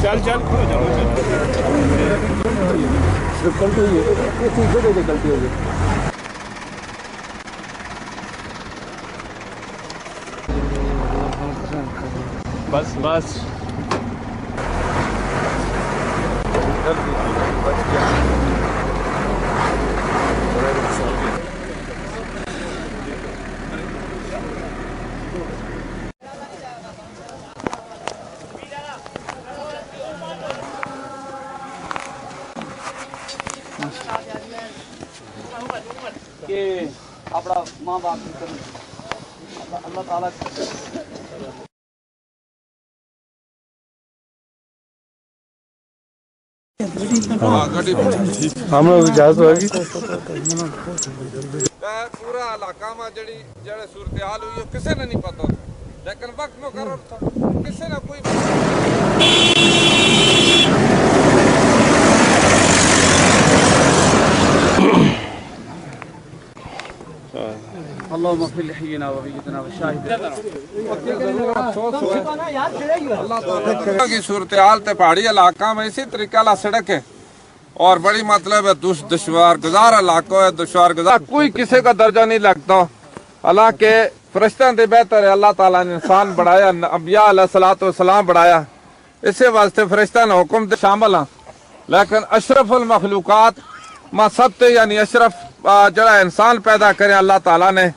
चल चल गलती हुई है, गलती हुई है। बस बस कि अपना माँ बाप अल्लाह ताला हम लोग इजाजत होगी। पूरा इलाका में जड़े सूरत हाल हुई किसी ने नहीं पता, लेकिन वक्त मुकर्रर था, किसी ने कोई अल्लाह की सूरत हाल ते पहाड़ी इलाका में इसी तरीके ला सड़क है और बड़ी मतलब है दुश्वार गुजार इलाका है, दुश्वार गुजार कोई किसी का दर्जा नहीं लगता। अल्लाह के फरिश्तों से बेहतर है अल्लाह ताला ने इंसान बढ़ाया, अंबिया अलैहिस्सलातु वस्सलाम बढ़ाया, इसे वास्ते फरिश्ता ने हुक्म शामिल हाँ, लेकिन अशरफुल मखलूकात मां सबते यानी अशरफ जरा इंसान पैदा करे अल्लाह ताला ने,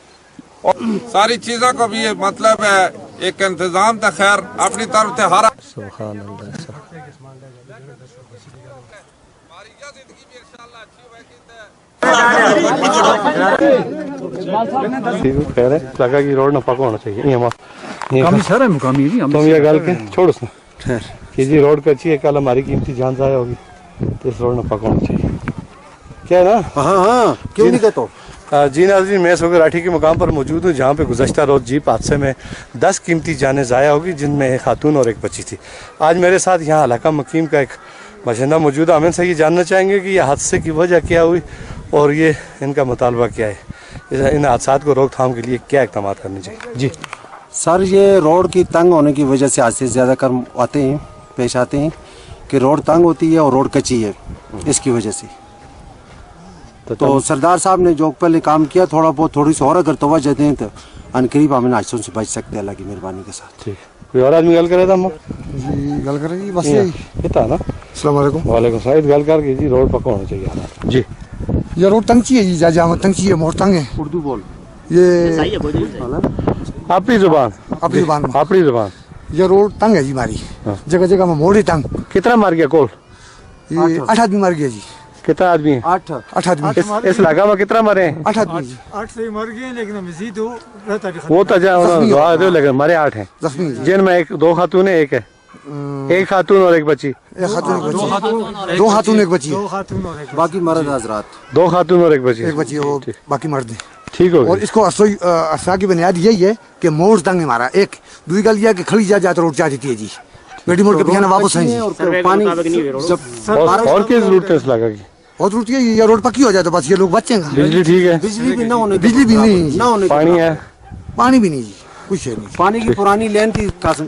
और सारी चीजों को भी ये मतलब है एक इंतजाम था। खैर अपनी तरफ से हर खैर है लगा कि रोड न पका होना चाहिए। तुम ये गल के छोड़ कि जी रोड कच्ची है, कल हमारी कीमती जान जाया होगी, तो इस रोड न पका होना चाहिए। क्या है ना? हाँ हाँ क्यों नहीं कहता। जी नाज़रीन, मैं सोगर राठी के मुकाम पर मौजूद हूँ जहाँ पे गुज़श्ता रोज़ जीप हादसे में 10 कीमती जानें ज़ाया होगी, जिनमें एक खातून और एक बच्ची थी। आज मेरे साथ यहाँ इलाका मकीम का एक बाशिंदा मौजूद है। हम इनसे ये जानना चाहेंगे कि यह हादसे की वजह क्या हुई और ये इनका मुतालबा क्या है, इन हादसा को रोकथाम के लिए क्या इक़दाम करने चाहिए। जी सर, ये रोड की तंग होने की वजह से हादसे ज़्यादा कर आते हैं, पेश आते हैं कि रोड तंग होती है और रोड कच्ची है, इसकी वजह से। तो सरदार साहब ने जो पहले काम किया थोड़ा बहुत थोड़ी सी और अगर तवज्जो दें तो अनकरीब हम हादसों से बच सकते हैं अल्लाह की मेहरबानी के साथ। ठीक, कोई और आदमी गल करे था? जी गल करें बस यही था ना। अस्सलाम वालेकुम। वालेकुम सलाम। गल करके जी रोड पक्का होना चाहिए हालात। जी ये रोड तंग चाहिए जी, जा तंग चाहिए, मोड़ तंग है। उर्दू बोल, ये अपनी जुबान अपनी जुबान। ये रोड तंग है जी हमारी, जगह जगह में मोड़ ही तंग। कितना मार गया कोल? ये 8 आदमी मार गया जी। कितना आदमी? 8 आदमी। इस इलाका में कितना मरे हैं? 8 आदमी। 8 से मर गए, लेकिन मजीद वो तो दुआ दो, लेकिन मरे 8 हैं, जिनमें एक 2 खातून है, एक है, एक खातून और एक बच्ची। 2 खातून एक बच्ची, बाकी मर्द हजरात। 2 खातून और एक बच्ची, बाकी मर्द। ठीक हो। और इसको असा की बुनियाद यही है कि मोड़ तंग हमारा एक दूसरी गल यह कि खड़ी जा तो रोड जा देती है जी, बेटी मोड़ के पिछाना वापस है जी। पानी और क्या जरूरत है इस इलाका की? बहुत जरूरत है, ये रोड पक्की हो जाए तो बस ये लोग बचेंगे। बिजली ठीक है? बिजली भी ना होने, बिजली भी नहीं ना होने, पानी है? पानी भी नहीं जी, कुछ है नहीं। पानी की पुरानी लाइन की